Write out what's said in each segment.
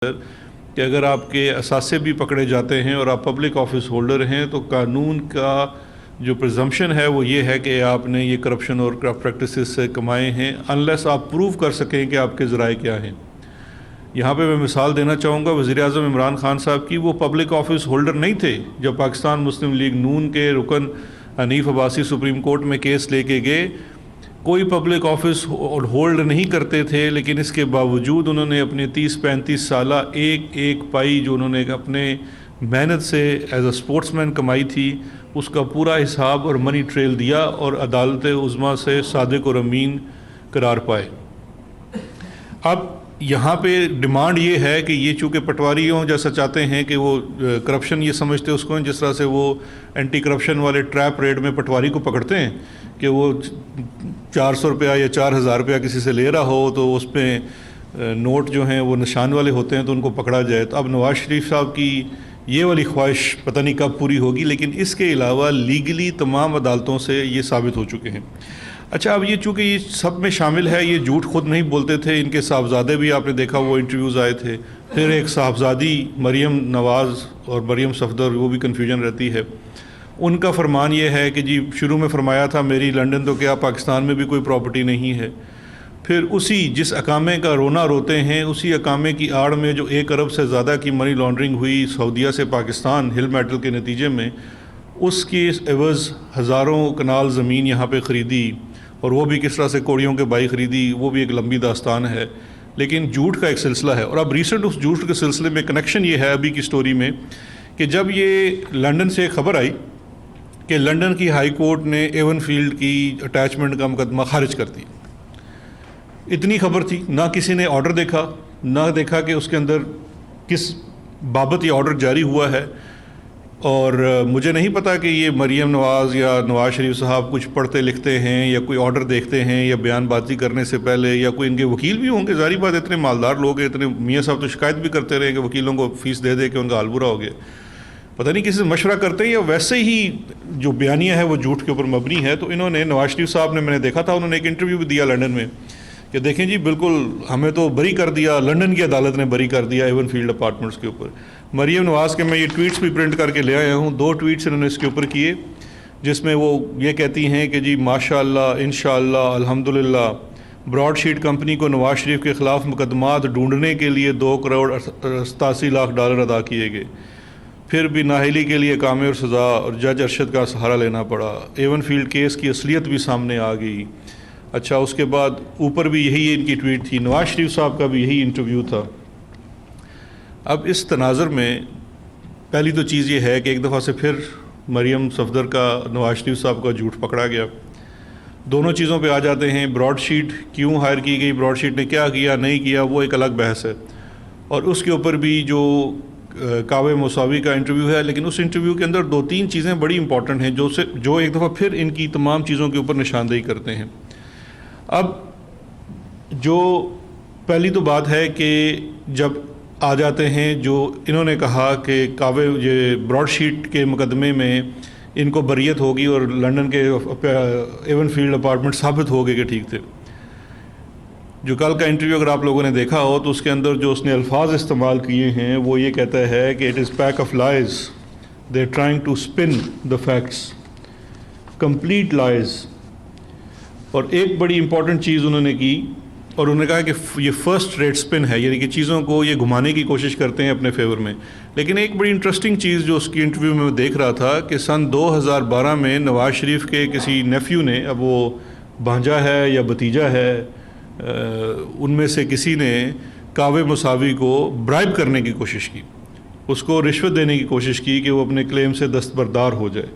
کہ اگر آپ کے اثاثے بھی پکڑے جاتے ہیں اور آپ پبلک آفس ہولڈر ہیں تو قانون کا جو پرزمپشن ہے وہ یہ ہے کہ آپ نے یہ کرپشن اور کرپٹ پریکٹسز سے کمائے ہیں انلیس آپ پروو کر سکیں کہ آپ کے ذرائع کیا ہیں۔ یہاں پہ میں مثال دینا چاہوں گا وزیر اعظم عمران خان صاحب کی۔ وہ پبلک آفس ہولڈر نہیں تھے جب پاکستان مسلم لیگ نون کے رکن حنیف عباسی سپریم کورٹ میں کیس لے کے گئے، کوئی پبلک آفس ہولڈ نہیں کرتے تھے، لیکن اس کے باوجود انہوں نے اپنے 30-35 سالہ ایک پائی جو انہوں نے اپنے محنت سے ایز اے سپورٹس مین کمائی تھی، اس کا پورا حساب اور منی ٹریل دیا اور عدالت عظمیٰ سے صادق اور امین قرار پائے۔ اب یہاں پہ ڈیمانڈ یہ ہے کہ یہ چونکہ پٹواریوں جیسا چاہتے ہیں کہ وہ کرپشن یہ سمجھتے اس کو جس طرح سے وہ اینٹی کرپشن والے ٹریپ ریڈ میں پٹواری کو پکڑتے ہیں کہ وہ 400 روپیہ یا 4000 روپیہ کسی سے لے رہا ہو تو اس پہ نوٹ جو ہیں وہ نشان والے ہوتے ہیں تو ان کو پکڑا جائے۔ تو اب نواز شریف صاحب کی یہ والی خواہش پتہ نہیں کب پوری ہوگی، لیکن اس کے علاوہ لیگلی تمام عدالتوں سے یہ ثابت ہو چکے ہیں۔ اچھا، اب یہ چونکہ یہ سب میں شامل ہے، یہ جھوٹ خود نہیں بولتے تھے، ان کے صاحبزادے بھی آپ نے دیکھا وہ انٹرویوز آئے تھے، پھر ایک صاحبزادی مریم نواز اور مریم صفدر، وہ بھی کنفیوژن رہتی ہے۔ ان کا فرمان یہ ہے کہ جی شروع میں فرمایا تھا میری لنڈن تو کیا پاکستان میں بھی کوئی پراپرٹی نہیں ہے، پھر اسی جس اقامے کا رونا روتے ہیں اسی اقامے کی آڑ میں جو 1 ارب سے زیادہ کی منی لانڈرنگ ہوئی سعودیہ سے پاکستان ہل میٹل کے نتیجے میں، اس کی عوض ہزاروں کنال زمین یہاں پہ خریدی، اور وہ بھی کس طرح سے کوڑیوں کے بائی خریدی، وہ بھی ایک لمبی داستان ہے، لیکن جھوٹ کا ایک سلسلہ ہے۔ اور اب ریسنٹ اس جھوٹ کے سلسلے میں کنیکشن یہ ہے ابھی کی سٹوری میں کہ جب یہ لنڈن سے خبر آئی کہ لنڈن کی ہائی کورٹ نے ایون فیلڈ کی اٹیچمنٹ کا مقدمہ خارج کر دی، اتنی خبر تھی، نہ کسی نے آرڈر دیکھا، نہ دیکھا کہ اس کے اندر کس بابت یہ آرڈر جاری ہوا ہے۔ اور مجھے نہیں پتا کہ یہ مریم نواز یا نواز شریف صاحب کچھ پڑھتے لکھتے ہیں یا کوئی آرڈر دیکھتے ہیں یا بیان بازی کرنے سے پہلے، یا کوئی ان کے وکیل بھی ہوں گے، ظاہری بات اتنے مالدار لوگ ہیں، اتنے میاں صاحب تو شکایت بھی کرتے رہے کہ وکیلوں کو فیس دے دے کہ ان کا حال برا ہو گیا، پتہ نہیں کسی سے مشورہ کرتے ہیں یا ویسے ہی جو بیانیہ ہے وہ جھوٹ کے اوپر مبنی ہے۔ تو انہوں نے نواز شریف صاحب نے، میں نے دیکھا تھا، انہوں نے ایک انٹرویو بھی دیا لنڈن میں کہ دیکھیں جی بالکل ہمیں تو بری کر دیا، لنڈن کی عدالت نے بری کر دیا ایون فیلڈ اپارٹمنٹس کے اوپر۔ مریم نواز کے میں یہ ٹویٹس بھی پرنٹ کر کے لے آیا ہوں، 2 ٹویٹس انہوں نے اس کے اوپر کیے جس میں وہ یہ کہتی ہیں کہ جی ماشاءاللہ، انشاءاللہ، الحمدللہ، براڈ شیٹ کمپنی کو نواز شریف کے خلاف مقدمات ڈھونڈنے کے لیے 2 کروڑ 87 لاکھ ڈالر ادا کیے گئے، پھر بھی نااہلی کے لیے اقامے اور سزا اور جج ارشد کا سہارا لینا پڑا، ایون فیلڈ کیس کی اصلیت بھی سامنے آ گئی۔ اچھا، اس کے بعد اوپر بھی یہی ان کی ٹویٹ تھی، نواز شریف صاحب کا بھی یہی انٹرویو تھا۔ اب اس تناظر میں پہلی تو چیز یہ ہے کہ ایک دفعہ سے پھر مریم صفدر کا نواز شریف صاحب کا جھوٹ پکڑا گیا۔ دونوں چیزوں پہ آ جاتے ہیں، براڈ شیٹ کیوں ہائر کی گئی، براڈ شیٹ نے کیا کیا نہیں کیا، وہ ایک الگ بحث ہے، اور اس کے اوپر بھی جو کعبہ مساوی کا انٹرویو ہے، لیکن اس انٹرویو کے اندر 2-3 چیزیں بڑی امپورٹنٹ ہیں جو ایک دفعہ پھر ان کی تمام چیزوں کے اوپر نشاندہی کرتے ہیں۔ اب جو پہلی تو بات ہے کہ جب آ جاتے ہیں جو انہوں نے کہا کہ یہ براڈ شیٹ کے مقدمے میں ان کو بریت ہوگی اور لنڈن کے ایون فیلڈ اپارٹمنٹ ثابت ہو گئے کہ ٹھیک تھے۔ جو کل کا انٹرویو اگر آپ لوگوں نے دیکھا ہو تو اس کے اندر جو اس نے الفاظ استعمال کیے ہیں وہ یہ کہتا ہے کہ it is pack of lies, they are trying to spin the facts, complete lies. اور ایک بڑی امپورٹنٹ چیز انہوں نے کی، اور انہوں نے کہا کہ یہ فرسٹ ریٹ سپن ہے، یعنی کہ چیزوں کو یہ گھمانے کی کوشش کرتے ہیں اپنے فیور میں۔ لیکن ایک بڑی انٹرسٹنگ چیز جو اس کی انٹرویو میں دیکھ رہا تھا کہ سن 2012 میں نواز شریف کے کسی نیفیو نے، اب وہ بھانجا ہے یا بھتیجا ہے، ان میں سے کسی نے کعبہ مساوی کو برائب کرنے کی کوشش کی، اس کو رشوت دینے کی کوشش کی کہ وہ اپنے کلیم سے دستبردار ہو جائے۔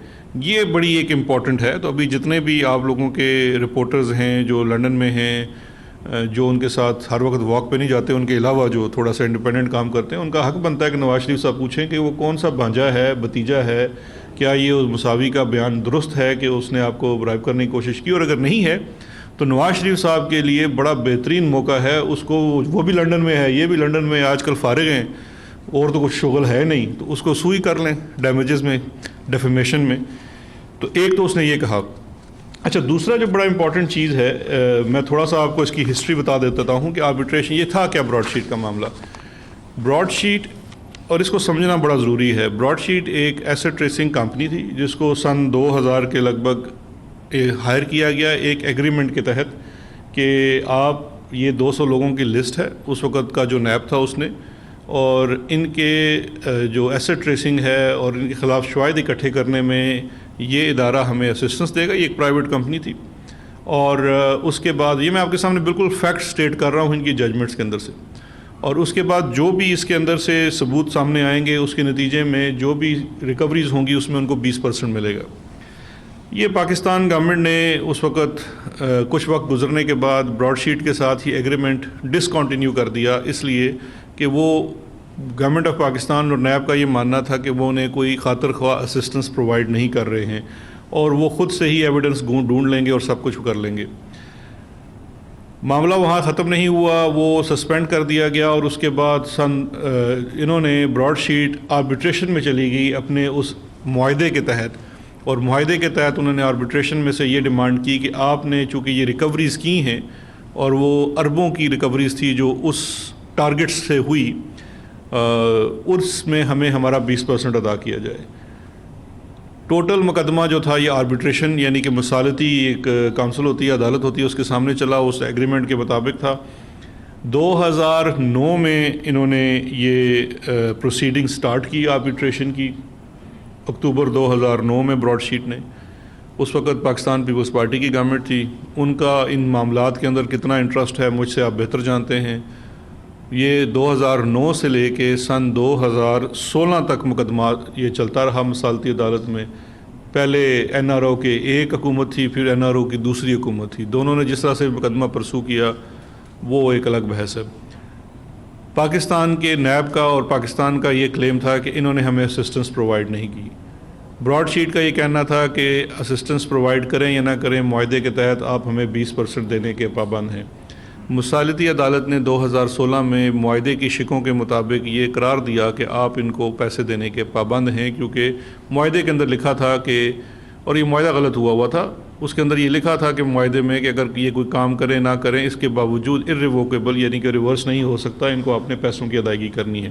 یہ بڑی ایک امپورٹنٹ ہے۔ تو ابھی جتنے بھی آپ لوگوں کے رپورٹرز ہیں جو لنڈن میں ہیں، جو ان کے ساتھ ہر وقت واک پہ نہیں جاتے، ان کے علاوہ جو تھوڑا سا انڈیپینڈنٹ کام کرتے ہیں، ان کا حق بنتا ہے کہ نواز شریف صاحب پوچھیں کہ وہ کون سا بھانجا ہے، بھتیجا ہے، کیا یہ اس مساوی کا بیان درست ہے کہ اس نے آپ کو برائب کرنے کی کوشش کی، اور اگر نہیں ہے تو نواز شریف صاحب کے لیے بڑا بہترین موقع ہے، اس کو وہ بھی لنڈن میں ہے، یہ بھی لنڈن میں آج کل فارغ ہیں اور تو کچھ شغل ہے نہیں، تو اس کو سوئی کر لیں ڈیمیجز میں، ڈیفیمیشن میں۔ تو ایک تو اس نے یہ کہا۔ اچھا، دوسرا جو بڑا امپورٹنٹ چیز ہے، میں تھوڑا سا آپ کو اس کی ہسٹری بتا دیتا ہوں کہ آربیٹریشن یہ تھا کیا، براڈ شیٹ کا معاملہ براڈ شیٹ، اور اس کو سمجھنا بڑا ضروری ہے، براڈ شیٹ ایک ایسٹ ٹریسنگ کمپنی تھی جس کو سن 2000 کے لگ بھگ ہائر کیا گیا ایک ایگریمنٹ کے تحت کہ آپ یہ 200 لوگوں کی لسٹ ہے اس وقت کا جو نیب تھا اس نے، اور ان کے جو ایسٹ ٹریسنگ ہے اور ان کے خلاف شواہد اکٹھے کرنے میں یہ ادارہ ہمیں اسسٹنس دے گا. یہ ایک پرائیویٹ کمپنی تھی، اور اس کے بعد یہ میں آپ کے سامنے بالکل فیکٹ سٹیٹ کر رہا ہوں ان کی ججمنٹس کے اندر سے، اور اس کے بعد جو بھی اس کے اندر سے ثبوت سامنے آئیں گے اس کے نتیجے میں جو بھی ریکوریز ہوں گی اس میں ان کو 20% ملے گا. یہ پاکستان گورنمنٹ نے اس وقت کچھ وقت گزرنے کے بعد براڈ شیٹ کے ساتھ ہی ایگریمنٹ ڈسکنٹینیو کر دیا، اس لیے کہ وہ گورنمنٹ آف پاکستان اور نیب کا یہ ماننا تھا کہ وہ انہیں کوئی خاطر خواہ اسسٹنس پرووائڈ نہیں کر رہے ہیں اور وہ خود سے ہی ایویڈنس ڈھونڈ لیں گے اور سب کچھ کر لیں گے. معاملہ وہاں ختم نہیں ہوا، وہ سسپینڈ کر دیا گیا، اور اس کے بعد انہوں نے براڈ شیٹ آربیٹریشن میں چلی گئی اپنے اس معاہدے کے تحت، اور معاہدے کے تحت انہوں نے آربیٹریشن میں سے یہ ڈیمانڈ کی کہ آپ نے چونکہ یہ ریکوریز کی ہیں اور وہ اربوں کی ریکوریز تھی جو اس ٹارگٹ سے ہوئی، اس میں ہمیں ہمارا 20% ادا کیا جائے. ٹوٹل مقدمہ جو تھا یہ آربیٹریشن یعنی کہ مصالحتی ایک کونسل ہوتی ہے، عدالت ہوتی ہے، اس کے سامنے چلا، اس ایگریمنٹ کے مطابق تھا. 2009 میں انہوں نے یہ پروسیڈنگ سٹارٹ کی آربیٹریشن کی، اکتوبر 2009 میں براڈ شیٹ نے. اس وقت پاکستان پیپلز پارٹی کی گورنمنٹ تھی، ان کا ان معاملات کے اندر کتنا انٹرسٹ ہے مجھ سے آپ بہتر جانتے ہیں. یہ 2009 سے لے کے سن 2016 تک مقدمات یہ چلتا رہا مصالحتی عدالت میں. پہلے این آر او کے ایک حکومت تھی، پھر این آر او کی دوسری حکومت تھی، دونوں نے جس طرح سے مقدمہ پرسو کیا وہ ایک الگ بحث ہے. پاکستان کے نیب کا اور پاکستان کا یہ کلیم تھا کہ انہوں نے ہمیں اسسٹنس پرووائڈ نہیں کی. براڈ شیٹ کا یہ کہنا تھا کہ اسسٹنس پرووائڈ کریں یا نہ کریں معاہدے کے تحت آپ ہمیں 20% دینے کے پابند ہیں. مصالحتی عدالت نے 2016 میں معاہدے کی شکوں کے مطابق یہ قرار دیا کہ آپ ان کو پیسے دینے کے پابند ہیں، کیونکہ معاہدے کے اندر لکھا تھا کہ، اور یہ معاہدہ غلط ہوا تھا، اس کے اندر یہ لکھا تھا کہ معاہدے میں کہ اگر یہ کوئی کام کریں نہ کریں اس کے باوجود irrevocable یعنی کہ ریورس نہیں ہو سکتا، ان کو اپنے پیسوں کی ادائیگی کرنی ہے.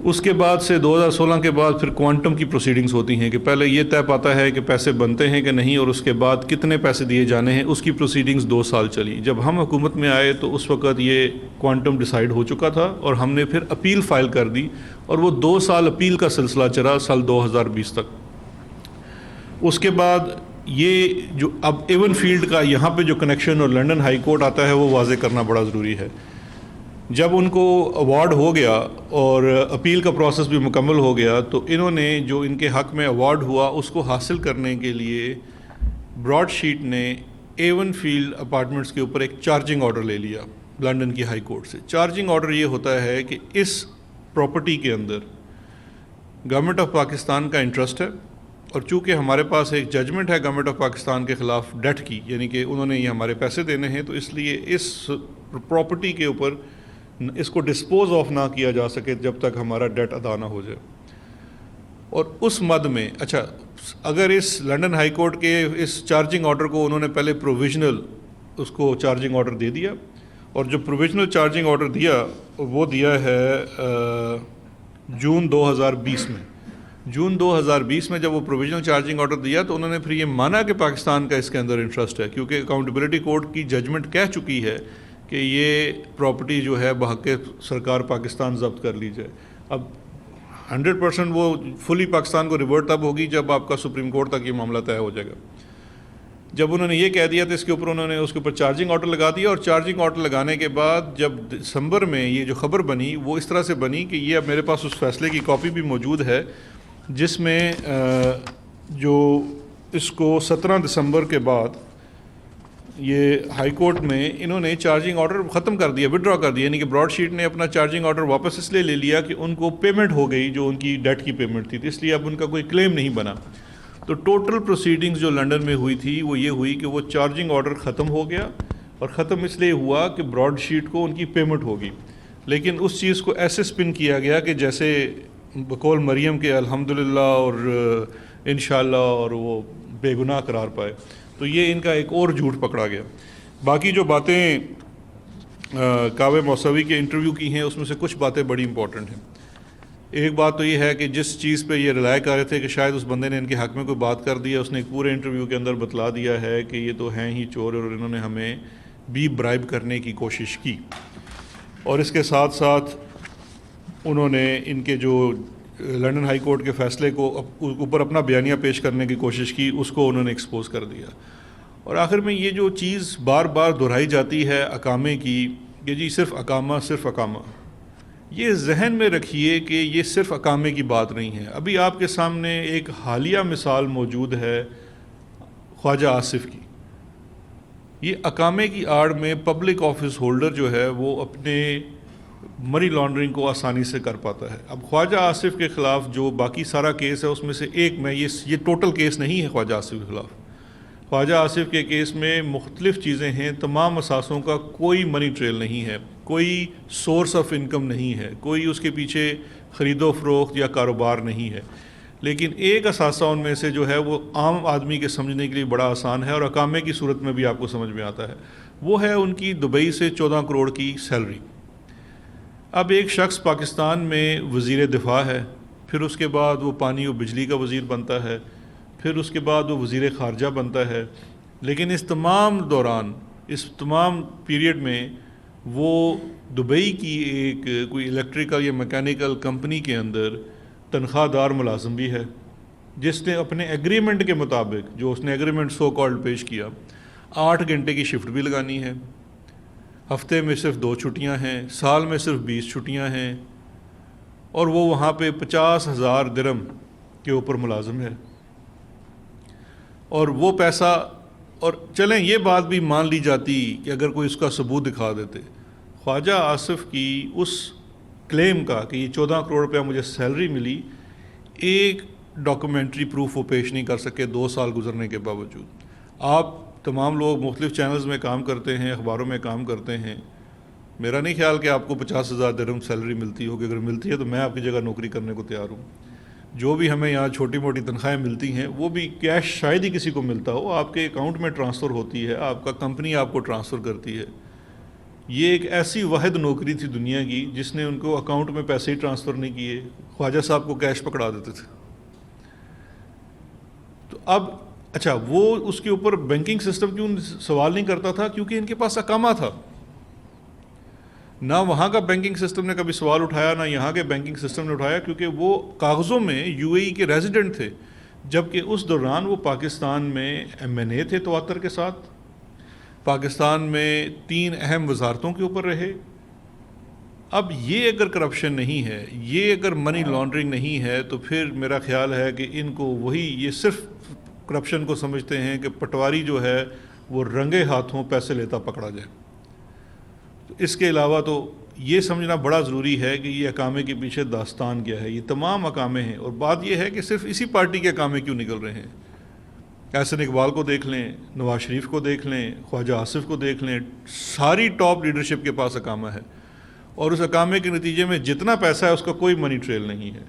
اس کے بعد سے 2016 کے بعد پھر کوانٹم کی پروسیڈنگز ہوتی ہیں کہ پہلے یہ طے پاتا ہے کہ پیسے بنتے ہیں کہ نہیں، اور اس کے بعد کتنے پیسے دیے جانے ہیں، اس کی پروسیڈنگز 2 سال چلی. جب ہم حکومت میں آئے تو اس وقت یہ کوانٹم ڈیسائیڈ ہو چکا تھا اور ہم نے پھر اپیل فائل کر دی، اور وہ 2 سال اپیل کا سلسلہ چلا سال 2020 تک. اس کے بعد یہ جو اب ایون فیلڈ کا یہاں پہ جو کنیکشن اور لنڈن ہائی کورٹ آتا ہے وہ واضح کرنا بڑا ضروری ہے. جب ان کو ایوارڈ ہو گیا اور اپیل کا پروسیس بھی مکمل ہو گیا تو انہوں نے جو ان کے حق میں ایوارڈ ہوا اس کو حاصل کرنے کے لیے براڈ شیٹ نے ایون فیلڈ اپارٹمنٹس کے اوپر ایک چارجنگ آرڈر لے لیا لنڈن کی ہائی کورٹ سے. چارجنگ آرڈر یہ ہوتا ہے کہ اس پراپرٹی کے اندر گورنمنٹ آف پاکستان کا انٹرسٹ ہے، اور چونکہ ہمارے پاس ایک ججمنٹ ہے گورنمنٹ آف پاکستان کے خلاف ڈیٹ کی، یعنی کہ انہوں نے یہ ہمارے پیسے دینے ہیں، تو اس لیے اس پراپرٹی کے اوپر اس کو ڈسپوز آف نہ کیا جا سکے جب تک ہمارا ڈیٹ ادا نہ ہو جائے. اور اس مد میں اچھا اگر اس لنڈن ہائی کورٹ کے اس چارجنگ آرڈر کو انہوں نے پہلے پروویژنل اس کو چارجنگ آرڈر دے دیا، اور جو پروویژنل چارجنگ آرڈر دیا وہ دیا ہے جون 2020 میں. جون 2020 میں جب وہ پروویژنل چارجنگ آرڈر دیا تو انہوں نے پھر یہ مانا کہ پاکستان کا اس کے اندر انٹرسٹ ہے، کیونکہ اکاؤنٹیبلٹی کورٹ کی ججمنٹ کہہ چکی ہے کہ یہ پراپرٹی جو ہے بحق سرکار پاکستان ضبط کر لی جائے. اب 100% وہ فلی پاکستان کو ریورٹ تب ہوگی جب آپ کا سپریم کورٹ تک یہ معاملہ طے ہو جائے گا. جب انہوں نے یہ کہہ دیا تو اس کے اوپر انہوں نے اس کے اوپر چارجنگ آرڈر لگا دیا، اور چارجنگ آرڈر لگانے کے بعد جب دسمبر میں یہ جو خبر بنی وہ اس طرح سے بنی کہ یہ اب میرے پاس اس فیصلے کی کاپی بھی موجود ہے جس میں جو اس کو 17 دسمبر کے بعد یہ ہائی کورٹ میں انہوں نے چارجنگ آرڈر ختم کر دیا، وڈرا کر دیا، یعنی کہ براڈ شیٹ نے اپنا چارجنگ آرڈر واپس اس لیے لے لیا کہ ان کو پیمنٹ ہو گئی جو ان کی ڈیٹ کی پیمنٹ تھی، اس لیے اب ان کا کوئی کلیم نہیں بنا. تو ٹوٹل پروسیڈنگز جو لنڈن میں ہوئی تھی وہ یہ ہوئی کہ وہ چارجنگ آرڈر ختم ہو گیا، اور ختم اس لیے ہوا کہ براڈ شیٹ کو ان کی پیمنٹ ہوگی، لیکن اس چیز کو ایسے سپن کیا گیا کہ جیسے بقول مریم کے الحمدللہ اور انشاءاللہ اور وہ بے گناہ قرار پائے. تو یہ ان کا ایک اور جھوٹ پکڑا گیا. باقی جو باتیں کعبہ موسوی کے انٹرویو کی ہیں، اس میں سے کچھ باتیں بڑی امپورٹنٹ ہیں. ایک بات تو یہ ہے کہ جس چیز پہ یہ رلائے کر رہے تھے کہ شاید اس بندے نے ان کے حق میں کوئی بات کر دیا، اس نے ایک پورے انٹرویو کے اندر بتلا دیا ہے کہ یہ تو ہیں ہی چور اور انہوں نے ہمیں بھی برائب کرنے کی کوشش کی. اور اس کے ساتھ ساتھ انہوں نے ان کے جو لنڈن ہائی کورٹ کے فیصلے کو اوپر اپنا بیانیہ پیش کرنے کی کوشش کی، اس کو انہوں نے ایکسپوز کر دیا. اور آخر میں یہ جو چیز بار بار دہرائی جاتی ہے اقامے کی کہ جی صرف اقامہ صرف اقامہ، یہ ذہن میں رکھیے کہ یہ صرف اقامے کی بات نہیں ہے. ابھی آپ کے سامنے ایک حالیہ مثال موجود ہے خواجہ آصف کی. یہ اقامے کی آڑ میں پبلک آفس ہولڈر جو ہے وہ اپنے منی لانڈرنگ کو آسانی سے کر پاتا ہے. اب خواجہ آصف کے خلاف جو باقی سارا کیس ہے اس میں سے ایک میں یہ ٹوٹل کیس نہیں ہے خواجہ آصف کے خلاف. خواجہ آصف کے کیس میں مختلف چیزیں ہیں، تمام اثاثوں کا کوئی منی ٹریل نہیں ہے، کوئی سورس آف انکم نہیں ہے، کوئی اس کے پیچھے خرید و فروخت یا کاروبار نہیں ہے. لیکن ایک اثاثہ ان میں سے جو ہے وہ عام آدمی کے سمجھنے کے لیے بڑا آسان ہے اور اقامے کی صورت میں بھی آپ کو سمجھ میں آتا ہے. وہ ہے ان کی دبئی سے 14 کروڑ کی سیلری. اب ایک شخص پاکستان میں وزیر دفاع ہے، پھر اس کے بعد وہ پانی و بجلی کا وزیر بنتا ہے، پھر اس کے بعد وہ وزیر خارجہ بنتا ہے. لیکن اس تمام دوران، اس تمام پیریڈ میں وہ دبئی کی ایک کوئی الیکٹریکل یا میکینیکل کمپنی کے اندر تنخواہ دار ملازم بھی ہے، جس نے اپنے ایگریمنٹ کے مطابق، جو اس نے ایگریمنٹ سو کالڈ پیش کیا، 8 گھنٹے کی شفٹ بھی لگانی ہے، ہفتے میں صرف 2 چھٹیاں ہیں، سال میں صرف 20 چھٹیاں ہیں، اور وہ وہاں پہ 50,000 درہم کے اوپر ملازم ہے. اور وہ پیسہ، اور چلیں یہ بات بھی مان لی جاتی کہ اگر کوئی اس کا ثبوت دکھا دیتے، خواجہ آصف کی اس کلیم کا کہ یہ 14 کروڑ روپیہ مجھے سیلری ملی، ایک ڈاکومنٹری پروف وہ پیش نہیں کر سکے 2 سال گزرنے کے باوجود. آپ تمام لوگ مختلف چینلز میں کام کرتے ہیں، اخباروں میں کام کرتے ہیں، میرا نہیں خیال کہ آپ کو 50,000 درہم سیلری ملتی ہوگی. اگر ملتی ہے تو میں آپ کی جگہ نوکری کرنے کو تیار ہوں. جو بھی ہمیں یہاں چھوٹی موٹی تنخواہیں ملتی ہیں وہ بھی کیش شاید ہی کسی کو ملتا ہو، آپ کے اکاؤنٹ میں ٹرانسفر ہوتی ہے، آپ کا کمپنی آپ کو ٹرانسفر کرتی ہے. یہ ایک ایسی واحد نوکری تھی دنیا کی جس نے ان کو اکاؤنٹ میں پیسے ہی ٹرانسفر نہیں کیے، خواجہ صاحب کو کیش پکڑا دیتے تھے. تو اب اچھا، وہ اس کے اوپر بینکنگ سسٹم کیوں سوال نہیں کرتا تھا؟ کیونکہ ان کے پاس اقامہ تھا. نہ وہاں کا بینکنگ سسٹم نے کبھی سوال اٹھایا، نہ یہاں کے بینکنگ سسٹم نے اٹھایا، کیونکہ وہ کاغذوں میں یو اے ای کے ریزیڈنٹ تھے، جبکہ اس دوران وہ پاکستان میں ایم این اے تھے تواتر کے ساتھ، پاکستان میں 3 اہم وزارتوں کے اوپر رہے. اب یہ اگر کرپشن نہیں ہے، یہ اگر منی لانڈرنگ نہیں ہے، تو پھر میرا خیال ہے کہ ان کو وہی، یہ صرف کرپشن کو سمجھتے ہیں کہ پٹواری جو ہے وہ رنگے ہاتھوں پیسے لیتا پکڑا جائے. اس کے علاوہ تو یہ سمجھنا بڑا ضروری ہے کہ یہ اقامے کے پیچھے داستان کیا ہے. یہ تمام اقامے ہیں، اور بات یہ ہے کہ صرف اسی پارٹی کے اقامے کیوں نکل رہے ہیں. احسن اقبال کو دیکھ لیں، نواز شریف کو دیکھ لیں، خواجہ آصف کو دیکھ لیں، ساری ٹاپ لیڈرشپ کے پاس اقامہ ہے، اور اس اقامے کے نتیجے میں جتنا پیسہ ہے اس کا کوئی منی ٹریل نہیں ہے.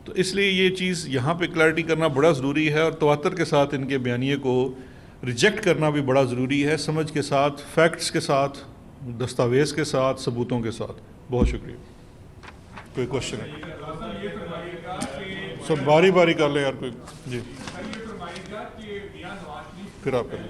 تو اس لیے یہ چیز یہاں پہ کلیئرٹی کرنا بڑا ضروری ہے، اور تواتر کے ساتھ ان کے بیانیے کو ریجیکٹ کرنا بھی بڑا ضروری ہے، سمجھ کے ساتھ، فیکٹس کے ساتھ، دستاویز کے ساتھ، ثبوتوں کے ساتھ. بہت شکریہ. کوئی کوشچن ہے؟ سب باری باری کر لیں یار. کوئی جی پھر آپ کریں.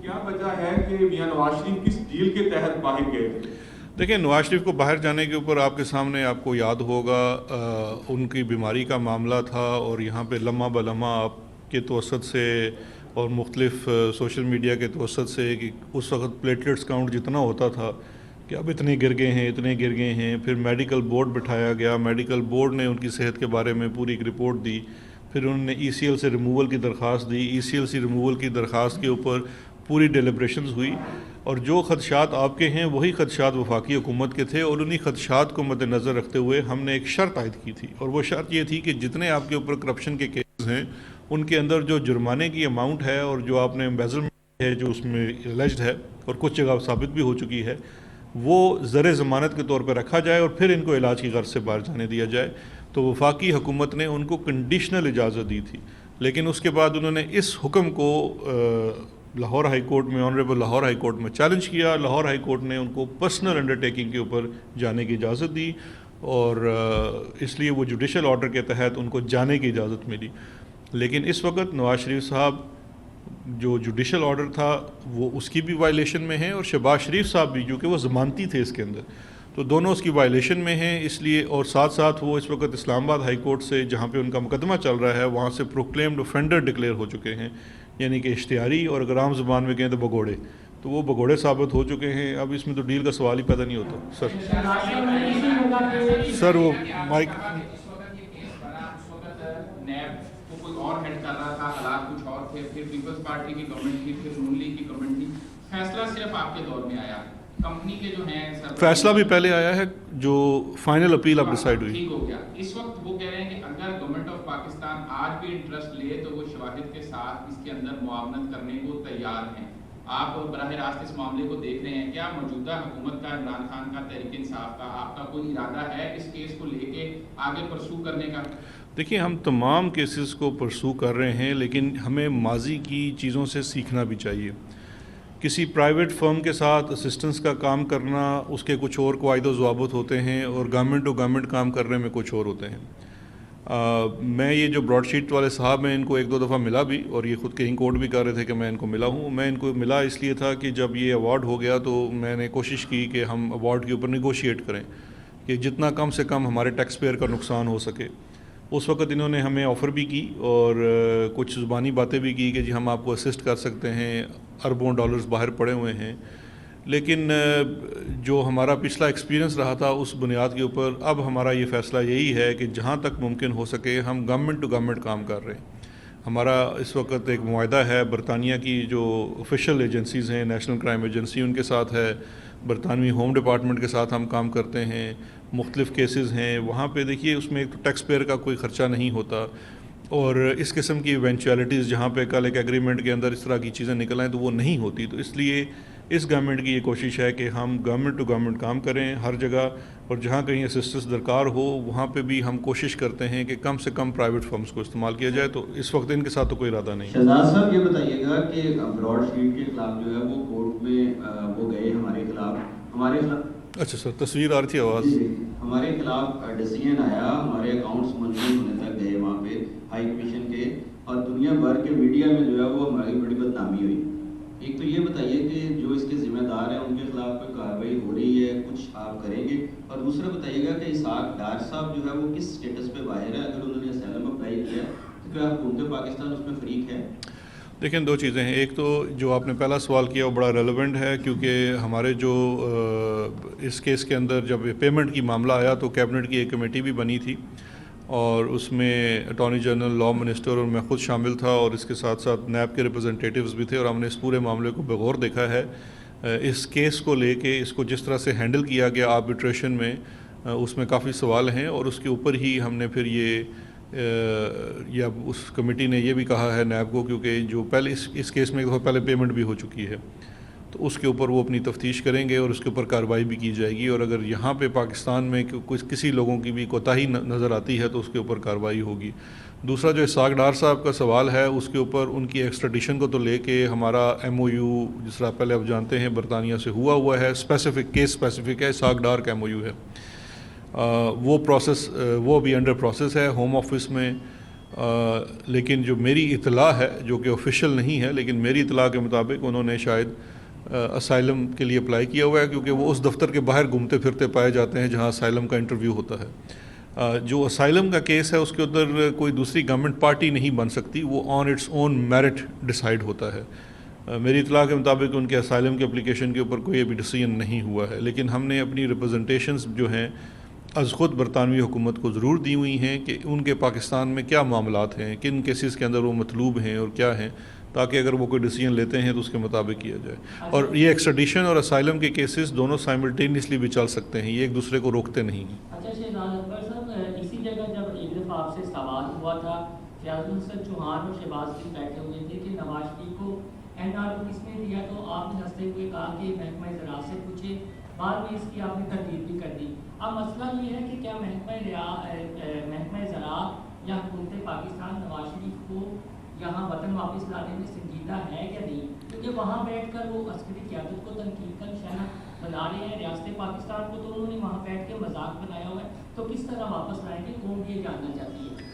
کیا وجہ ہے کہ میاں نواز شریف کس ڈیل کے تحت باہر گئے تھے؟ دیکھیں، نواز شریف کو باہر جانے کے اوپر آپ کے سامنے، آپ کو یاد ہوگا، ان کی بیماری کا معاملہ تھا، اور یہاں پہ لمحہ بلمحہ آپ کے توسط سے اور مختلف سوشل میڈیا کے توسط سے کہ اس وقت پلیٹلیٹس کاؤنٹ جتنا ہوتا تھا کہ اب اتنے گر گئے ہیں، اتنے گر گئے ہیں. پھر میڈیکل بورڈ بٹھایا گیا، میڈیکل بورڈ نے ان کی صحت کے بارے میں پوری ایک رپورٹ دی. پھر انہوں نے ای سی ایل سے ریموول کی درخواست دی. ای سی ایل سے ریموول کی درخواست کے اوپر پوری ڈیلیبریشنز ہوئی، اور جو خدشات آپ کے ہیں وہی خدشات وفاقی حکومت کے تھے، اور انہی خدشات کو مد نظر رکھتے ہوئے ہم نے ایک شرط عائد کی تھی، اور وہ شرط یہ تھی کہ جتنے آپ کے اوپر کرپشن کے کیسز ہیں ان کے اندر جو جرمانے کی اماؤنٹ ہے اور جو آپ نے امبیزلمنٹ ہے جو اس میں الیجڈ ہے اور کچھ جگہ ثابت بھی ہو چکی ہے، وہ زر ضمانت کے طور پہ رکھا جائے اور پھر ان کو علاج کی غرض سے باہر جانے دیا جائے. تو وفاقی حکومت نے ان کو کنڈیشنل اجازت دی تھی، لیکن اس کے بعد انہوں نے اس حکم کو لاہور ہائی کورٹ میں، آنریبل لاہور ہائی کورٹ میں چیلنج کیا. لاہور ہائی کورٹ نے ان کو پرسنل انڈرٹیکنگ کے اوپر جانے کی اجازت دی، اور اس لیے وہ جوڈیشل آرڈر کے تحت ان کو جانے کی اجازت ملی. لیکن اس وقت نواز شریف صاحب جو جوڈیشل آرڈر تھا وہ اس کی بھی وائلیشن میں ہیں، اور شہباز شریف صاحب بھی جو کہ وہ ضمانتی تھے اس کے اندر، تو دونوں اس کی وائلیشن میں ہیں. اس لیے اور ساتھ ساتھ وہ اس وقت اسلام آباد ہائی کورٹ سے جہاں پہ ان کا مقدمہ چل رہا ہے وہاں سے پروکلیمڈ اوفینڈر ڈکلیئر ہو چکے ہیں، یعنی کہ اشتہاری، اور اگر عام زبان میں کہیں تو بگوڑے، تو وہ بگوڑے ثابت ہو چکے ہیں. اب اس میں تو ڈیل کا سوال ہی پیدا نہیں ہوتا. سر وہ مائک کوئی اور ہیڈ کر رہا تھا، حالات کچھ اور تھے، پھر پیپلز پارٹی کی گورنمنٹ تھی، پھر نون لیگ کی گورنمنٹ تھی، فیصلہ صرف آپ کے دور میں آیا. کمپنی کے جو ہیں فیصلہ بھی پہلے آیا ہے، جو فائنل اپیل اب ڈیسائیڈ ہوئی. ٹھیک ہو گیا. اس وقت وہ کہہ رہے ہیں کہ اگر گورنمنٹ آف پاکستان آج بھی انٹرسٹ لے تو وہ شواہد کے ساتھ اس کے اندر معاونت کرنے کو تیار ہیں. آپ براہ راست اس معاملے کو دیکھ رہے ہیں، کیا موجودہ حکومت کا، عمران خان کا، تحریک انصاف کا، آپ کا کوئی ارادہ ہے اس کیس کو لے کے آگے پرسو کرنے کا؟ دیکھیے، ہم تمام کیسز کو پرسو کر رہے ہیں، لیکن ہمیں ماضی کی چیزوں سے سیکھنا بھی چاہیے. کسی پرائیویٹ فرم کے ساتھ اسسٹنس کا کام کرنا، اس کے کچھ اور قواعد و ضوابط ہوتے ہیں، اور گورنمنٹ ٹو گورنمنٹ کام کرنے میں کچھ اور ہوتے ہیں. میں یہ جو براڈ شیٹ والے صاحب ہیں ان کو ایک دو دفعہ ملا بھی، اور یہ خود کہیں کوٹ بھی کر رہے تھے کہ میں ان کو ملا ہوں. میں ان کو ملا اس لیے تھا کہ جب یہ ایوارڈ ہو گیا تو میں نے کوشش کی کہ ہم ایوارڈ کے اوپر نیگوشیٹ کریں کہ جتنا کم سے کم ہمارے ٹیکس پیئر کا نقصان ہو سکے. اس وقت انہوں نے ہمیں آفر بھی کی اور کچھ زبانی باتیں بھی کی کہ جی ہم آپ کو اسسٹ کر سکتے ہیں، اربوں ڈالرز باہر پڑے ہوئے ہیں. لیکن جو ہمارا پچھلا ایکسپیرینس رہا تھا اس بنیاد کے اوپر اب ہمارا یہ فیصلہ یہی ہے کہ جہاں تک ممکن ہو سکے ہم گورنمنٹ ٹو گورنمنٹ کام کر رہے ہیں. ہمارا اس وقت ایک معاہدہ ہے برطانیہ کی جو آفیشیل ایجنسیز ہیں، نیشنل کرائم ایجنسی ان کے ساتھ ہے، برطانوی ہوم ڈپارٹمنٹ کے ساتھ ہم کام کرتے ہیں. مختلف کیسز ہیں وہاں پہ، دیکھیے اس میں ایک تو ٹیکس پیئر کا کوئی خرچہ نہیں ہوتا، اور اس قسم کی ایونچویلٹیز جہاں پہ کل ایک ایگریمنٹ کے اندر اس طرح کی چیزیں نکل آئیں تو وہ نہیں ہوتی. تو اس لیے اس گورنمنٹ کی یہ کوشش ہے کہ ہم گورنمنٹ ٹو گورنمنٹ کام کریں ہر جگہ، اور جہاں کہیں اسسٹنس درکار ہو وہاں پہ بھی ہم کوشش کرتے ہیں کہ کم سے کم پرائیویٹ فرمز کو استعمال کیا جائے. تو اس وقت ان کے ساتھ تو کوئی ارادہ نہیں. شہزاد صاحب یہ بتائیے گا کہ براڈ شیٹ کے خلاف جو ہے وہ کورٹ میں وہ گئے ہمارے خلاف اچھا سر، تصویر آ رہی تھی آواز. ہمارے خلاف ڈیسیژن آیا، ہمارے اکاؤنٹس منظور ہونے تک گئے وہاں پہ ہائی کمیشن کے، اور دنیا بھر کے میڈیا میں جو ہے وہ ہماری بڑی بدنامی ہوئی. ایک تو یہ بتائیے کہ جو اس کے ذمہ دار ہیں ان کے خلاف کوئی کارروائی ہو رہی ہے، کچھ آپ کریں گے؟ اور دوسرا بتائیے گا کہ اسحاق ڈار صاحب جو ہے وہ کس اسٹیٹس پہ باہر ہے؟ اگر انہوں نے اسائلم اپلائی کیا تو کیا حکومت پاکستان اس میں فریق ہے؟ دیکھیں، دو چیزیں ہیں. ایک تو جو آپ نے پہلا سوال کیا وہ بڑا ریلیونٹ ہے، کیونکہ ہمارے جو اس کیس کے اندر جب پیمنٹ کی معاملہ آیا تو کیبنٹ کی ایک کمیٹی بھی بنی تھی، اور اس میں اٹارنی جنرل، لا منسٹر اور میں خود شامل تھا، اور اس کے ساتھ ساتھ نیب کے ریپرزنٹیٹیوز بھی تھے، اور ہم نے اس پورے معاملے کو بغور دیکھا ہے. اس کیس کو لے کے اس کو جس طرح سے ہینڈل کیا گیا آربیٹریشن میں، اس میں کافی سوال ہیں، اور اس کے اوپر ہی ہم نے پھر یا اس کمیٹی نے یہ بھی کہا ہے نیب کو، کیونکہ جو پہلے اس کیس میں ایک دفعہ پہلے پیمنٹ بھی ہو چکی ہے تو اس کے اوپر وہ اپنی تفتیش کریں گے اور اس کے اوپر کارروائی بھی کی جائے گی، اور اگر یہاں پہ پاکستان میں کسی لوگوں کی بھی کوتاہی نظر آتی ہے تو اس کے اوپر کارروائی ہوگی. دوسرا جو اسحاق ڈار صاحب کا سوال ہے اس کے اوپر ان کی ایکسٹریڈیشن کو تو لے کے ہمارا ایم او یو جس طرح پہلے آپ جانتے ہیں برطانیہ سے ہوا ہے، اسپیسیفک کیس اسپیسیفک ہے، اسحاق ڈار کا ایم او یو ہے. وہ پروسیس وہ بھی انڈر پروسیس ہے ہوم آفس میں. لیکن جو میری اطلاع ہے جو کہ آفیشیل نہیں ہے، لیکن میری اطلاع کے مطابق انہوں نے شاید اسائلم کے لیے اپلائی کیا ہوا ہے، کیونکہ وہ اس دفتر کے باہر گھومتے پھرتے پائے جاتے ہیں جہاں اسائلم کا انٹرویو ہوتا ہے. جو اسائلم کا کیس ہے اس کے اندر کوئی دوسری گورنمنٹ پارٹی نہیں بن سکتی، وہ on its own merit decide ہوتا ہے. میری اطلاع کے مطابق ان کے اسائلم کے اپلیکیشن کے اوپر کوئی ابھی ڈیسیژن نہیں ہوا ہے، لیکن ہم نے اپنی ریپرزنٹیشنز جو ہیں از خود برطانوی حکومت کو ضرور دی ہوئی ہیں کہ ان کے پاکستان میں کیا معاملات ہیں، کن کیسز کے اندر وہ مطلوب ہیں اور کیا ہیں، تاکہ اگر وہ کوئی ڈیسیژن لیتے ہیں تو اس کے مطابق کیا جائے. اور یہ ایکسٹریڈیشن اور اسائلم کے کیسز دونوں سائملٹینیسلی بھی چل سکتے ہیں، یہ ایک دوسرے کو روکتے نہیں ہیں. اچھا شہزاد اکبر صاحب، اسی جگہ جب ایک دفعہ آپ سے سوال ہوا تھا، فیاض الحسن چوہان اور شہباز شریف بیٹھے ہوئے تھے کہ نواز شریف کو این آر او کس نے دیا، تو آپ نے ہنستے ہوئے کہا کہ محکمہ زراعت سے پوچھے. بعد میں اس کی آپ نے تردید بھی کر دی. اب مسئلہ یہ ہے کہ کیا محکمہ زراعت یا حکومت پاکستان نواز شریف کو یہاں وطن واپس لانے میں سنجیدہ ہے یا نہیں, کیونکہ وہاں بیٹھ کر وہ عسکری قیادت کو تنقید کا نشانہ بنا رہے ہیں, ریاست پاکستان کو تو انہوں نے وہاں بیٹھ کے مذاق بنایا ہوا ہے, تو کس طرح واپس لائیں گے, قوم یہ جاننا چاہتی ہے.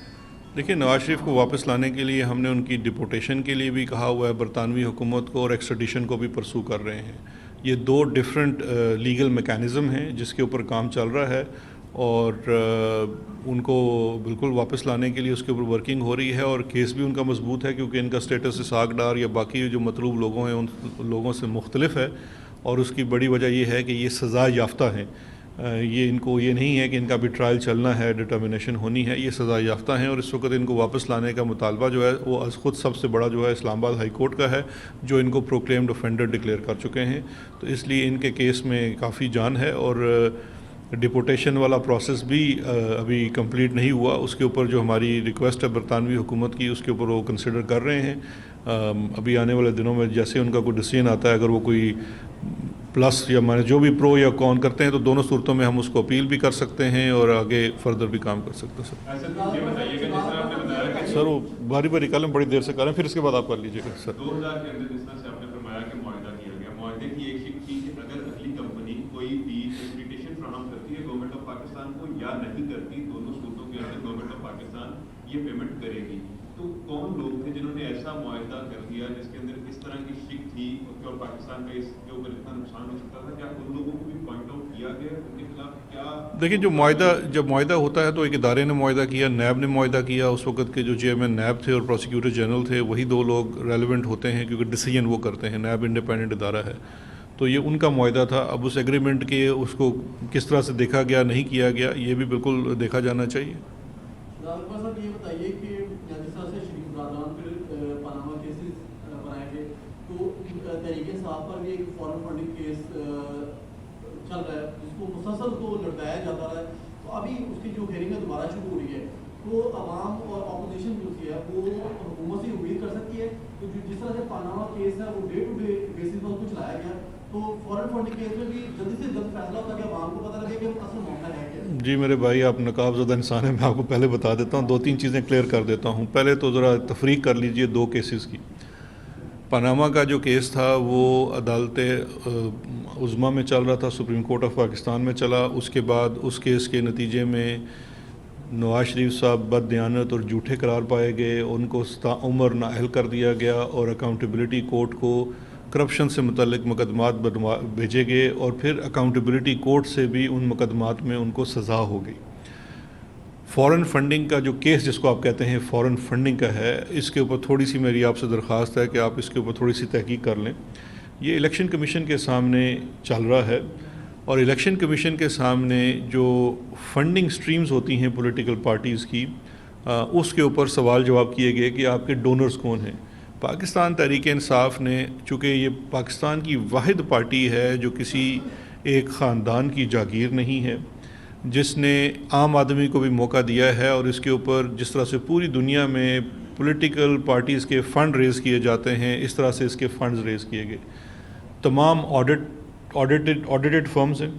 دیکھیں, نواز شریف کو واپس لانے کے لیے ہم نے ان کی ڈپورٹیشن کے لیے بھی کہا ہوا ہے, برطانوی حکومت کو, اور ایکسٹریڈیشن کو بھی پرسو کر رہے ہیں. یہ دو ڈیفرنٹ لیگل میکانزم ہیں جس کے اوپر کام چل رہا ہے, اور ان کو بالکل واپس لانے کے لیے اس کے اوپر ورکنگ ہو رہی ہے, اور کیس بھی ان کا مضبوط ہے کیونکہ ان کا اسٹیٹس اسحاق ڈار یا باقی جو مطلوب لوگوں ہیں ان لوگوں سے مختلف ہے, اور اس کی بڑی وجہ یہ ہے کہ یہ سزا یافتہ ہیں. یہ ان کو یہ نہیں ہے کہ ان کا بھی ٹرائل چلنا ہے, ڈٹرمنیشن ہونی ہے, یہ سزا یافتہ ہیں, اور اس وقت ان کو واپس لانے کا مطالبہ جو ہے وہ از خود سب سے بڑا جو ہے اسلام آباد ہائی کورٹ کا ہے, جو ان کو پروکلیمڈ اوفینڈر ڈکلیئر کر چکے ہیں. تو اس لیے ان کے کیس میں کافی جان ہے, اور ڈپورٹیشن والا پروسیس بھی ابھی کمپلیٹ نہیں ہوا. اس کے اوپر جو ہماری ریکویسٹ ہے برطانوی حکومت کی, اس کے اوپر وہ کنسیڈر کر رہے ہیں. ابھی آنے والے دنوں میں جیسے ان کا کوئی ڈیسیژن آتا ہے, اگر وہ کوئی پلس یا مانے جو بھی پرو یا کون کرتے ہیں, تو دونوں صورتوں میں ہم اس کو اپیل بھی کر سکتے ہیں اور آگے فردر بھی کام کر سکتے ہیں. سر یہ بتائیے کہ جس طرح آپ نے بتایا کہ سر وہ باری باری کالم بڑی دیر سے کر رہے ہیں, پھر اس کے بعد آپ کر لیجیے گا. سر 2000 کے اندر جس طرح سے آپ نے فرمایا کہ معاہدہ کیا گیا, معاہدے کی ایک شک تھی کہ اگر اگلی کمپنی کوئی بھی فیسیلیٹیشن فراہم کرتی ہے گورنمنٹ آف پاکستان کو یا نہیں کرتی, دونوں صورتوں کے اندر گورنمنٹ آف پاکستان یہ پیمنٹ کرے گی. تو کون لوگ تھے جنہوں نے ایسا معاہدہ کر دیا جس کے اندر اس طرح کی شک تھی اور پاکستان کا اس کے اوپر اتنا نقصان ہو سکتا تھا؟ کیا ان لوگوں کو بھی پوائنٹ آؤٹ کیا گیا ان کے خلاف؟ کیا دیکھیں, جب معاہدہ ہوتا ہے تو ایک ادارے نے معاہدہ کیا, نیب نے معاہدہ کیا. اس وقت کے جو چیئرمین نیب تھے اور پروسیکیوٹر جنرل تھے, وہی دو لوگ ریلیونٹ ہوتے ہیں کیونکہ ڈیسیژن وہ کرتے ہیں. نیب انڈیپینڈنٹ ادارہ ہے, تو یہ ان کا معاہدہ تھا. اب اس ایگریمنٹ کے اس کو کس طرح سے دیکھا گیا, نہیں کیا گیا, یہ بھی بالکل دیکھا جانا چاہیے. صاحب یہ بتائیے کہ جس طرح سے شریف برادران پھر پاناما کیسز بنائے گئے, تو تحریک انصاف پر بھی ایک فارن فنڈنگ کیس چل رہا ہے جس کو مسلسل کو لٹکایا جاتا رہا ہے. تو ابھی اس کی جو ہیئرنگ ہے دوبارہ شروع ہو رہی ہے, تو عوام اور اپوزیشن جو ہے وہ حکومت سے امید کر سکتی ہے کہ جس طرح سے پاناما کیس ہے وہ ڈے ٹو ڈے بیسس پر کچھ لایا گیا, تو فارن فنڈنگ کیس میں بھی جلدی سے جلد فیصلہ ہوتا ہے کہ عوام کو پتہ لگے کہ اصل معاملہ ہے کیا؟ جی میرے بھائی, آپ نقاب زدہ انسان ہیں, میں آپ کو پہلے بتا دیتا ہوں, 2-3 چیزیں کلیئر کر دیتا ہوں. پہلے تو ذرا تفریق کر لیجئے دو کیسز کی. پاناما کا جو کیس تھا وہ عدالت عظمیٰ میں چل رہا تھا, سپریم کورٹ آف پاکستان میں چلا. اس کے بعد اس کیس کے نتیجے میں نواز شریف صاحب بد دیانت اور جھوٹے قرار پائے گئے, ان کو عمر نااہل کر دیا گیا, اور اکاؤنٹیبلٹی کورٹ کو کرپشن سے متعلق مقدمات بھیجے گئے, اور پھر اکاؤنٹیبلٹی کورٹ سے بھی ان مقدمات میں ان کو سزا ہو گئی. فارن فنڈنگ کا جو کیس جس کو آپ کہتے ہیں فارن فنڈنگ کا ہے, اس کے اوپر تھوڑی سی میری آپ سے درخواست ہے کہ آپ اس کے اوپر تھوڑی سی تحقیق کر لیں. یہ الیکشن کمیشن کے سامنے چل رہا ہے, اور الیکشن کمیشن کے سامنے جو فنڈنگ سٹریمز ہوتی ہیں پولیٹیکل پارٹیز کی, اس کے اوپر سوال جواب کیے گئے کہ آپ کے ڈونرز کون ہیں. پاکستان تحریک انصاف نے, چونکہ یہ پاکستان کی واحد پارٹی ہے جو کسی ایک خاندان کی جاگیر نہیں ہے, جس نے عام آدمی کو بھی موقع دیا ہے, اور اس کے اوپر جس طرح سے پوری دنیا میں پولیٹیکل پارٹیز کے فنڈ ریز کیے جاتے ہیں, اس طرح سے اس کے فنڈز ریز کیے گئے. تمام آڈیٹڈ فرمز ہیں,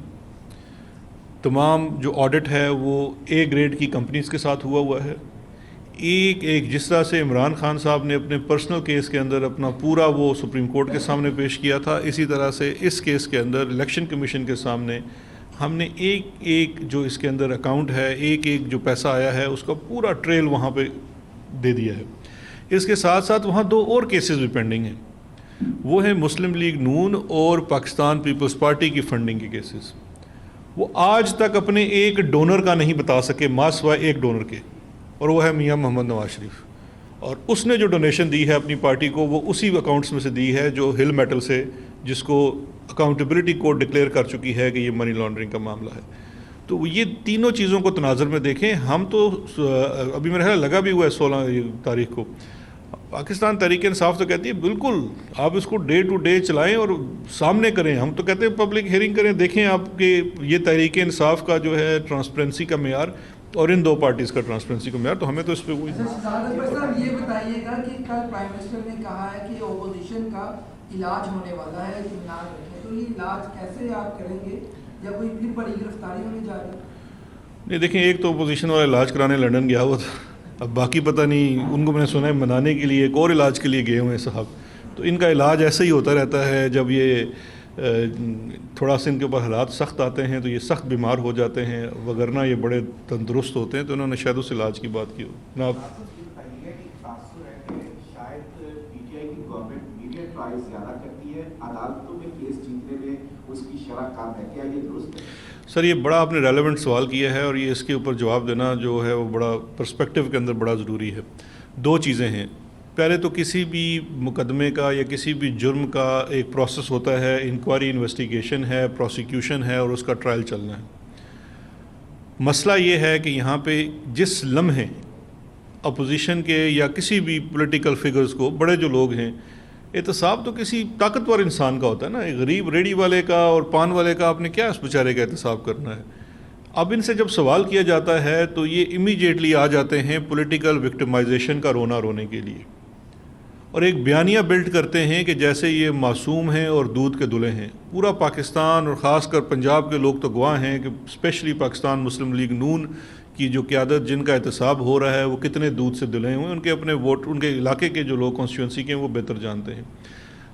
تمام جو آڈٹ ہے وہ اے گریڈ کی کمپنیز کے ساتھ ہوا ہے. ایک جس طرح سے عمران خان صاحب نے اپنے پرسنل کیس کے اندر اپنا پورا وہ سپریم کورٹ کے سامنے پیش کیا تھا, اسی طرح سے اس کیس کے اندر الیکشن کمیشن کے سامنے ہم نے ایک جو اس کے اندر اکاؤنٹ ہے, ایک جو پیسہ آیا ہے, اس کا پورا ٹریل وہاں پہ دے دیا ہے. اس کے ساتھ ساتھ وہاں 2 اور کیسز بھی پینڈنگ ہیں, وہ ہیں مسلم لیگ نون اور پاکستان پیپلز پارٹی کی فنڈنگ کے کیسز. وہ آج تک اپنے ایک ڈونر کا نہیں بتا سکے, ماں سوائے ایک ڈونر کے, اور وہ ہے میاں محمد نواز شریف. اور اس نے جو ڈونیشن دی ہے اپنی پارٹی کو, وہ اسی اکاؤنٹس میں سے دی ہے جو ہل میٹل سے, جس کو اکاؤنٹیبلٹی کورٹ ڈکلیئر کر چکی ہے کہ یہ منی لانڈرنگ کا معاملہ ہے. تو یہ تینوں چیزوں کو تناظر میں دیکھیں. ہم تو ابھی میرا خیال لگا بھی ہوا ہے 16 تاریخ کو, پاکستان تحریک انصاف تو کہتی ہے بالکل آپ اس کو ڈے ٹو ڈے چلائیں اور سامنے کریں. ہم تو کہتے ہیں پبلک ہیئرنگ کریں, دیکھیں آپ کے یہ تحریک انصاف کا جو ہے ٹرانسپیرنسی کا معیار اور ان دو پارٹیز کا ٹرانسپیرنسی کا معیار. تو ہمیں تو اس پہ کوئی شہزاد اکبر صاحب یہ بتائیے گا کہ کل پرائم منسٹر نے کہا ہے کہ اپوزیشن کا علاج ہونے والا ہے, اطمینان رکھیں, تو یہ علاج کیسے آپ کریں گے یا کوئی پھر بڑی گرفتاری ہونے جا رہی ہے؟ نہیں دیکھیں, ایک تو اپوزیشن والا علاج کرانے لنڈن گیا ہوا تھا, اب باقی پتہ نہیں, ان کو میں نے سنا ہے منانے کے لیے ایک اور علاج کے لیے گئے ہوئے ہیں صاحب. تو ان کا علاج ایسے ہی ہوتا رہتا ہے, جب یہ تھوڑا سا ان کے اوپر حالات سخت آتے ہیں تو یہ سخت بیمار ہو جاتے ہیں, وگرنہ یہ بڑے تندرست ہوتے ہیں. تو انہوں نے شاید اس علاج کی بات کی ہو. جناب سر, یہ بڑا آپ نے ریلیونٹ سوال کیا ہے, اور یہ اس کے اوپر جواب دینا جو ہے وہ بڑا پرسپیکٹیو کے اندر بڑا ضروری ہے. دو چیزیں ہیں. پہلے تو کسی بھی مقدمے کا یا کسی بھی جرم کا ایک پروسیس ہوتا ہے, انکوائری انویسٹیگیشن ہے, پروسیکیوشن ہے, اور اس کا ٹرائل چلنا ہے. مسئلہ یہ ہے کہ یہاں پہ جس لمحے اپوزیشن کے یا کسی بھی پولیٹیکل فگرز کو, بڑے جو لوگ ہیں, احتساب تو کسی طاقتور انسان کا ہوتا ہے نا, ایک غریب ریڑھی والے کا اور پان والے کا آپ نے کیا اس بیچارے کا احتساب کرنا ہے. اب ان سے جب سوال کیا جاتا ہے تو یہ امیڈیٹلی آ جاتے ہیں پولیٹیکل وکٹمائزیشن کا رونا رونے کے لیے, اور ایک بیانیہ بلڈ کرتے ہیں کہ جیسے یہ معصوم ہیں اور دودھ کے دلے ہیں. پورا پاکستان اور خاص کر پنجاب کے لوگ تو گواہ ہیں کہ اسپیشلی پاکستان مسلم لیگ نون کی جو قیادت, جن کا احتساب ہو رہا ہے, وہ کتنے دودھ سے دلے ہوئے ہیں. ان کے اپنے ووٹ, ان کے علاقے کے جو لوگ کانسٹیٹوئنسی کے ہیں وہ بہتر جانتے ہیں.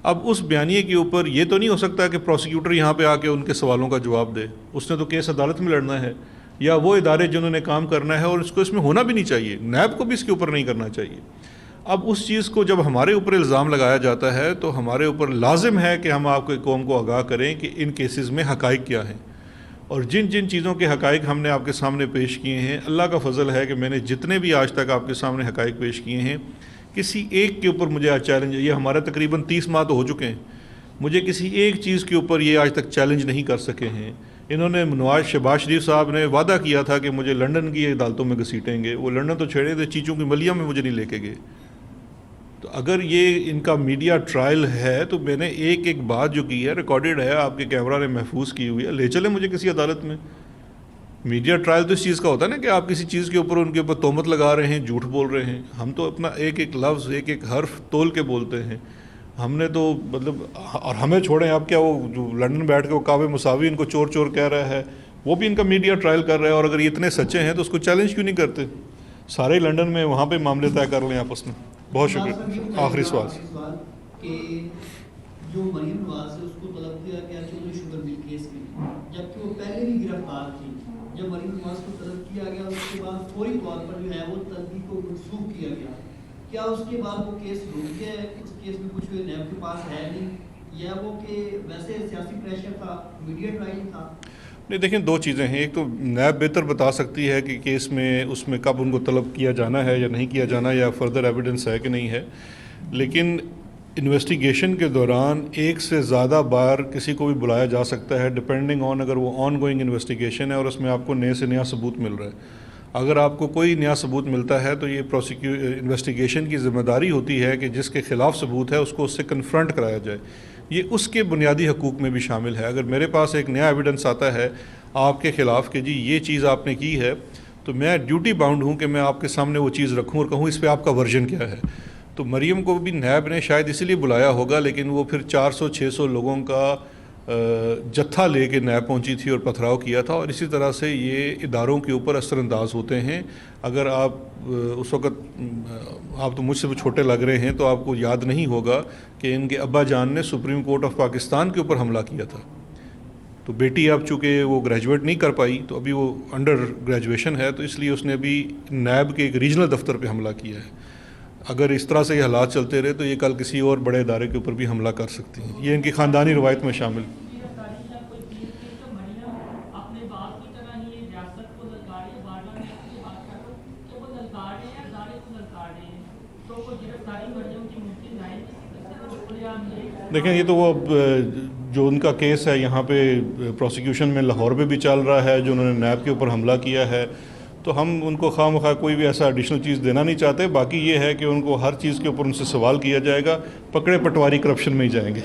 اب اس بیانیے کے اوپر یہ تو نہیں ہو سکتا کہ پروسیکیوٹر یہاں پہ آ کے ان کے سوالوں کا جواب دے. اس نے تو کیس عدالت میں لڑنا ہے, یا وہ ادارے جنہوں نے کام کرنا ہے, اور اس کو اس میں ہونا بھی نہیں چاہیے. نیب کو بھی اس کے اوپر نہیں کرنا چاہیے. اب اس چیز کو جب ہمارے اوپر الزام لگایا جاتا ہے تو ہمارے اوپر لازم ہے کہ ہم آپ کو قوم کو آگاہ کریں کہ ان کیسز میں حقائق کیا ہیں, اور جن جن چیزوں کے حقائق ہم نے آپ کے سامنے پیش کیے ہیں. اللہ کا فضل ہے کہ میں نے جتنے بھی آج تک آپ کے سامنے حقائق پیش کیے ہیں, کسی ایک کے اوپر مجھے آج چیلنج, یہ ہمارا تقریباً 30 ماہ تو ہو چکے ہیں, مجھے کسی ایک چیز کے اوپر یہ آج تک چیلنج نہیں کر سکے ہیں. انہوں نے شہباز شریف صاحب نے وعدہ کیا تھا کہ مجھے لنڈن کی عدالتوں میں گھسیٹیں گے. وہ لنڈن تو چھیڑے تھے, چیچوں کی ملیہ میں مجھے نہیں لے کے گئے. تو اگر یہ ان کا میڈیا ٹرائل ہے تو میں نے ایک ایک بات جو کی ہے ریکارڈڈ ہے, آپ کے کیمرہ نے محفوظ کی ہوئی ہے, لے چلیں مجھے کسی عدالت میں. میڈیا ٹرائل تو اس چیز کا ہوتا ہے نا کہ آپ کسی چیز کے اوپر ان کے اوپر تہمت لگا رہے ہیں, جھوٹ بول رہے ہیں. ہم تو اپنا ایک ایک لفظ, ایک ایک حرف تول کے بولتے ہیں. ہم نے تو مطلب, اور ہمیں چھوڑیں آپ, کیا وہ جو لنڈن بیٹھ کے وہ کعبے مساوی ان کو چور چور کہہ رہا ہے, وہ بھی ان کا میڈیا ٹرائل کر رہا ہے. اور اگر یہ اتنے سچے ہیں تو اس کو چیلنج کیوں نہیں کرتے؟ سارے لنڈن میں وہاں پہ معاملے طے کر لیں آپس میں. بہت شکریہ. آخری سوال کہ جو مریم نواز ہے اس کو طلب کیا گیا چودھری شوگر مل کیس میں, جبکہ وہ پہلے بھی گرفتار تھی. جب مریم نواز کو طلب کیا گیا اس کے بعد فوری طور پر جو ہے وہ تحقیق کو منسوخ کیا گیا. کیا اس کے بعد وہ کیس رک گیا ہے؟ اس کیس میں کچھ نیب کے پاس ہے نہیں, یا وہ کہ ویسے سیاسی پریشر تھا, میڈیا ٹرائل تھا؟ نہیں دیکھیں, دو چیزیں ہیں. ایک تو نیب بہتر بتا سکتی ہے کہ کیس میں اس میں کب ان کو طلب کیا جانا ہے یا نہیں کیا جانا, یا فردر ایویڈنس ہے کہ نہیں ہے. لیکن انویسٹیگیشن کے دوران ایک سے زیادہ بار کسی کو بھی بلایا جا سکتا ہے, ڈپینڈنگ آن اگر وہ آن گوئنگ انویسٹیگیشن ہے اور اس میں آپ کو نئے سے نیا ثبوت مل رہا ہے. اگر آپ کو کوئی نیا ثبوت ملتا ہے تو یہ انویسٹیگیشن کی ذمہ داری ہوتی ہے کہ جس کے خلاف ثبوت ہے اس کو اس سے کنفرنٹ کرایا جائے. یہ اس کے بنیادی حقوق میں بھی شامل ہے. اگر میرے پاس ایک نیا ایویڈنس آتا ہے آپ کے خلاف کہ جی یہ چیز آپ نے کی ہے, تو میں ڈیوٹی باؤنڈ ہوں کہ میں آپ کے سامنے وہ چیز رکھوں اور کہوں اس پہ آپ کا ورژن کیا ہے. تو مریم کو بھی نیب نے شاید اسی لیے بلایا ہوگا, لیکن وہ پھر 400-600 لوگوں کا جتھا لے کے نیب پہنچی تھی اور پتھراؤ کیا تھا. اور اسی طرح سے یہ اداروں کے اوپر اثر انداز ہوتے ہیں. اگر آپ اس وقت, آپ تو مجھ سے بھی چھوٹے لگ رہے ہیں, تو آپ کو یاد نہیں ہوگا کہ ان کے ابا جان نے سپریم کورٹ آف پاکستان کے اوپر حملہ کیا تھا. تو بیٹی اب چونکہ وہ گریجویٹ نہیں کر پائی, تو ابھی وہ انڈر گریجویشن ہے, تو اس لیے اس نے ابھی نیب کے ایک ریجنل دفتر پہ حملہ کیا ہے. اگر اس طرح سے یہ حالات چلتے رہے تو یہ کل کسی اور بڑے ادارے کے اوپر بھی حملہ کر سکتی ہیں. یہ ان کی خاندانی روایت میں شامل. دیکھیں, یہ تو وہ جو ان کا کیس ہے یہاں پہ پروسیکیوشن میں لاہور پہ بھی چل رہا ہے, جو انہوں نے نیب کے اوپر حملہ کیا ہے, تو ہم ان کو خواہ مخواہ کوئی بھی ایسا ایڈیشنل چیز دینا نہیں چاہتے. باقی یہ ہے کہ ان کو ہر چیز کے اوپر ان سے سوال کیا جائے گا, پکڑے پٹواری کرپشن میں ہی جائیں گے.